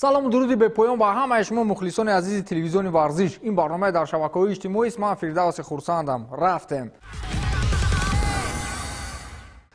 салому дуруди бепоён ба ҳамаи шумо мухлисони азизи телевизиони варзиш. Ин барномаи дар шабакаҳои иҷтимоист. Ман Фирдавси хурсандам. Рафтем.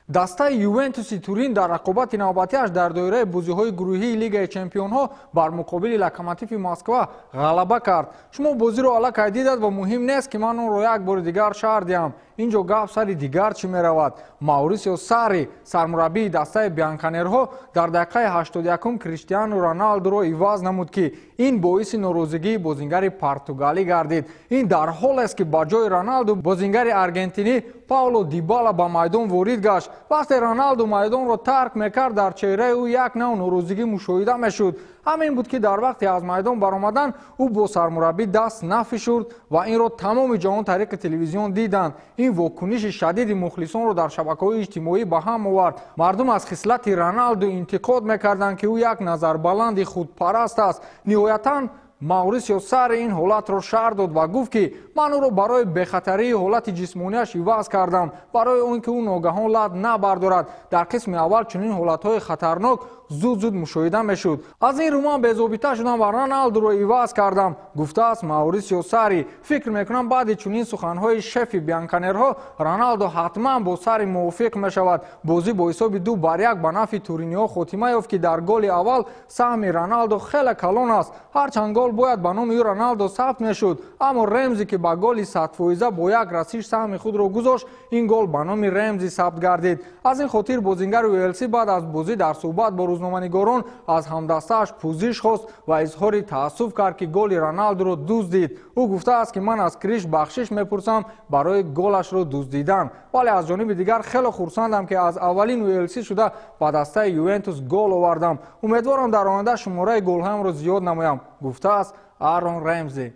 дастаи Ювентуси Турин дар рақобати навбатиаш дар доираи бозиҳои гурӯҳии Лигаи Чемпионҳо бар муқобили Локомотиви Москва ғалаба кард. Шумо бозиро аллакай дидад ва муҳим нест ки ман онро як бори дигар шаҳр диҳам. Инҷо гап сари дигар чӣ меравад? Маурисио Сарри, сармураббии дастаи бянконерҳо, дар дақиқаи 81 Криштиану Роналдуро иваз намуд ки ин боиси норозигии бозингари португалӣ гардид. Ин дар ҳолест ки ба ҷои Роналду бозингари аргентинӣ Пауло Дибала ба майдон ворид гашт. вақте Роналду майдонро тарк мекард, дар чеҳраи ӯ як нав норозигӣ мушоҳида мешуд. ҳамин буд ки дар вақти аз майдон баромадан ӯ бо сармураббӣ даст нафишурд ва инро тамоми ҷаҳон тариқи телевизион диданд. ин вокуниши шадиди мухлисонро дар шабакаҳои иҷтимоӣ ба ҳам овард. мардум аз хислати Роналду интиқод мекарданд ки ӯ як назарбаланди худпараст аст. ниҳоятан Маурисио Сарри ин ҳолатро шарҳ дод ва гуфт ки ман ӯро барои бехатарии ҳолати ҷисмонияш иваз кардам, барои он ки ӯ ногаҳон лад набардорад. дар қисми аввал чунин ҳолатҳои хатарнок зуд мушоҳида мешуд. аз ин рӯ ман безобита шудам ва Роналдуро иваз кардам, гуфтааст Маурисио Сарри. фикр мекунам баъди чунин суханҳои шефи бянконерҳо Роналдо ҳатман бо Сарри мувофиқ мешавад. бозӣ бо ҳисоби 2-1 ба нафи туриниҳо хотима ёфт ки дар голи аввал саҳми Роналдо хеле калон аст. ҳарчанд гол бояд ба номи ӯ Роналдо сабт мешуд, аммо Ремзи ки ба голи 100% бо як расиш саҳми худро гузошт, ин гол ба номи Ремзи сабт гардид. аз ин хотир бозингари УЛС баъд аз бозӣ дар суҳбат бо рӯзноманигорон аз ҳамдастааш пӯзиш хост ва изҳори таассуф кард ки голи Роналдуро дуздид. ӯ гуфтааст ки ман аз Криш бахшиш мепурсам барои голашро дуздидан, вале аз ҷониби дигар хеле хурсандам ки аз аввалин УЛС шуда ба дастаи Ювентус гол овардам. умедворам дар оянда шумораи голҳоямро зиёд намоям, гуфтааст Арон Ремзи.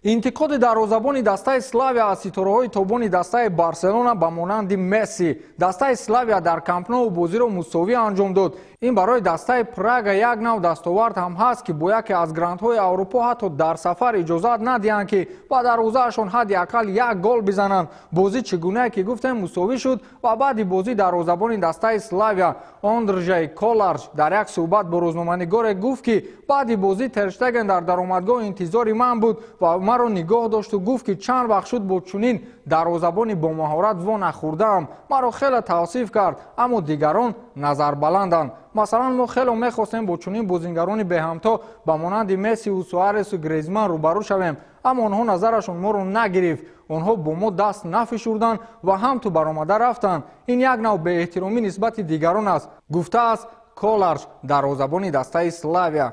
интиқоди дарвозабони дастаи Славия аз ситораҳои тобони дастаи Барселона ба монанди Месси. дастаи Славия дар Камп Ноу бозиро мусовӣ анҷом дод. ин барои дастаи Прага як нав дастовард ҳам ҳаст ки бо яке аз грандҳои Аврупо ҳатто дар сафар иҷозат надиҳанд ки ба дарвозаашон ҳадди ақал як гол бизананд. бозӣ чӣ гунае ки гуфтем мусовӣ шуд ва баъди бозӣ дарвозабони дастаи Славия Ондржей Коларҷ дар як суҳбат бо рӯзноманигоре гуфт ки баъди бозӣ Тер Штеген дар даромадгоҳ интизори ман буд ва маро нигоҳ дошту гуфт ки чанд вақт шуд бо чунин дарвозабони бомаҳорат во нахӯрдаам. маро хеле тавсиф кард, аммо дигарон назарбаланданд. масалан мо хеле мехостем бо чунин бозингарони беҳамто ба монанди Мессиу, Суаресу, Гризман рӯбарӯ шавем, аммо онҳо назарашон моро нагирифт. онҳо бо мо даст нафишурданд ва ҳам ту баромада рафтанд. ин як нав беэҳтиромӣ нисбати дигарон аст, гуфтааст Коларҷ, дарвозабони дастаи Славия.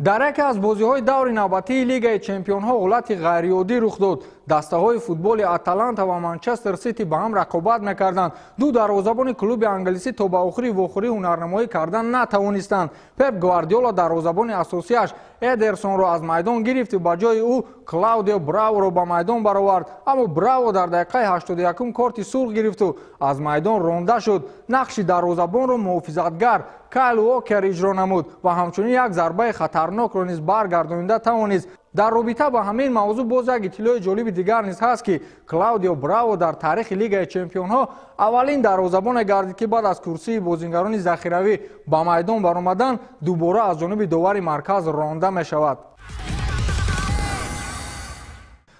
дар яке аз бозиҳои даври навбатии Лигаи Чемпионҳо ҳолати ғайриоддӣ рух дод. дастаҳои футболи Аталанта ва Манчестер Сити ба ҳам рақобат мекарданд. ду дарвозабони клуби англисӣ то ба охири вохӯрӣ ҳунарнамоӣ кардан натавонистанд. Пеп Гвардиола дарвозабони асосияш Эдерсонро аз майдон гирифт ба ҷои ӯ Клаудио Браворо ба майдон баровард, аммо Браво дар дақиқаи 81 корти сурх гирифту аз майдон ронда шуд. нақши дарвозабонро муҳофизатгар Кайл Уокер иҷро намуд ва ҳамчунин як зарбаи хатарнокро низ баргардонида тавонист. дар робита ба ҳамин мавзӯъ боз як иттилои ҷолиби дигар низ ҳаст ки Клаудио Браво дар таърихи Лигаи Чемпионҳо аввалин дарвозабоне гардид ки баъд аз курсии бозингарони захиравӣ ба майдон баромадан дубора аз ҷониби довари марказ ронда мешавад.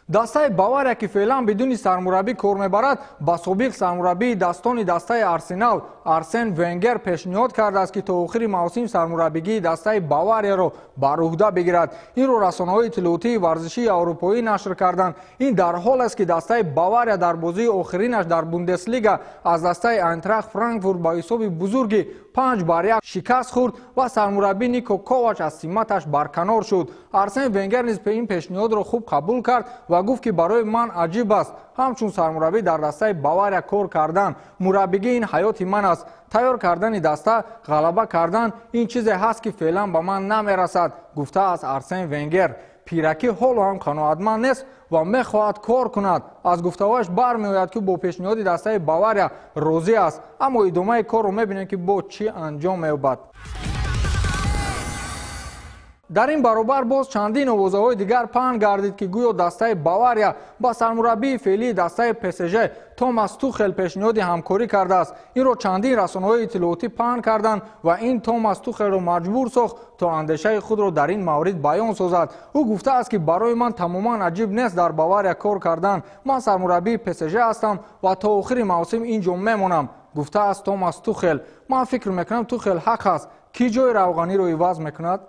дастаи Бавария ки феълан бидуни сармураббӣ кор мебарад ба собиқ сармураббии дастони дастаи Арсенал Арсен Венгер пешниҳод кардааст ки то охири мавсим сармураббигии дастаи Баварияро бар уҳда бигирад. инро расонаҳои иттилоотии варзишии аврупоӣ нашр карданд. ин дар ҳоле аст ки дастаи Бавария дар бозии охиринаш дар Бундеслига аз дастаи Айнтрахт Франкфурт ба ҳисоби бузурги 5-1 шикаст хӯрд ва сармураббӣ Нико Ковач аз симаташ барканор шуд. Арсен Венгер низ ин пешниҳодро хуб қабул кард ва гуфт ки барои ман аҷиб аст ҳамчун сармураббӣ дар дастаи Бавария кор кардан. мураббигӣ ин ҳаёти ман аст. тайёр кардани даста, ғалаба кардан ин чизе ҳаст ки феълан ба ман намерасад, гуфтааст Арсен Венгер. пиракӣ ҳоло ҳам қаноатманд нест ва мехоҳад кор кунад. аз гуфтаҳояш бармеояд ки бо пешниҳоди дастаи Бавария розӣ аст, аммо идомаи корро мебинем ки бо чӣ анҷом меёбад. дар ин баробар боз чандин овозаҳои дигар паҳн гардид ки гӯё дастаи Бавария ба сармураббии феълии дастаи ПСЖ Томас Тухел пешниҳоди ҳамкорӣ кардааст. Инро чандин расонаҳои иттилоотӣ паҳн карданд ва ин Томас Тухелро маҷбур сохт то андешаи худро дар ин маврид баён созад. Ӯ гуфтааст ки барои ман тамоман аҷиб нест дар Бавария кор кардан. Ман сармураббии ПСЖ ҳастам ва то охири мавсим ин ҷо мемонам, гуфтааст Томас Тухел. Ман фикр мекунам Тухел ҳақ ҳаст. Ки ҷои равғаниро иваз мекунад?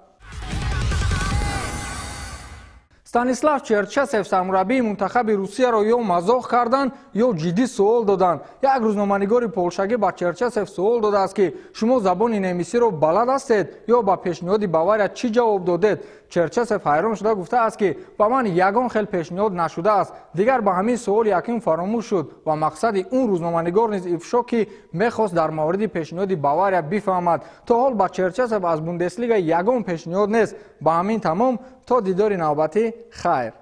Станислав Черчесев сармураббии мунтахаби Русияро ё мазоқ карданд, ё ҷиддӣ суол доданд. Як рӯзноманигори полшагӣ ба Черчесев суол додааст ки шумо забони немисиро балад ҳастед ё ба пешниҳоди Бавария чӣ ҷавоб додед? Черчесев ҳайрон шуда гуфтааст ки ба ман ягон хел пешниҳод нашудааст. Дигар ба ҳамин суол якин фаромӯш шуд ва мақсади он рӯзноманигор низ ифшо ки мехост дар мавриди пешниҳоди Бавария бифаҳмад. То ҳол ба Черчесев аз Бундеслига ягон пешниҳод нест. Ба ҳамин тамом, то дидори навбатӣ, хайр.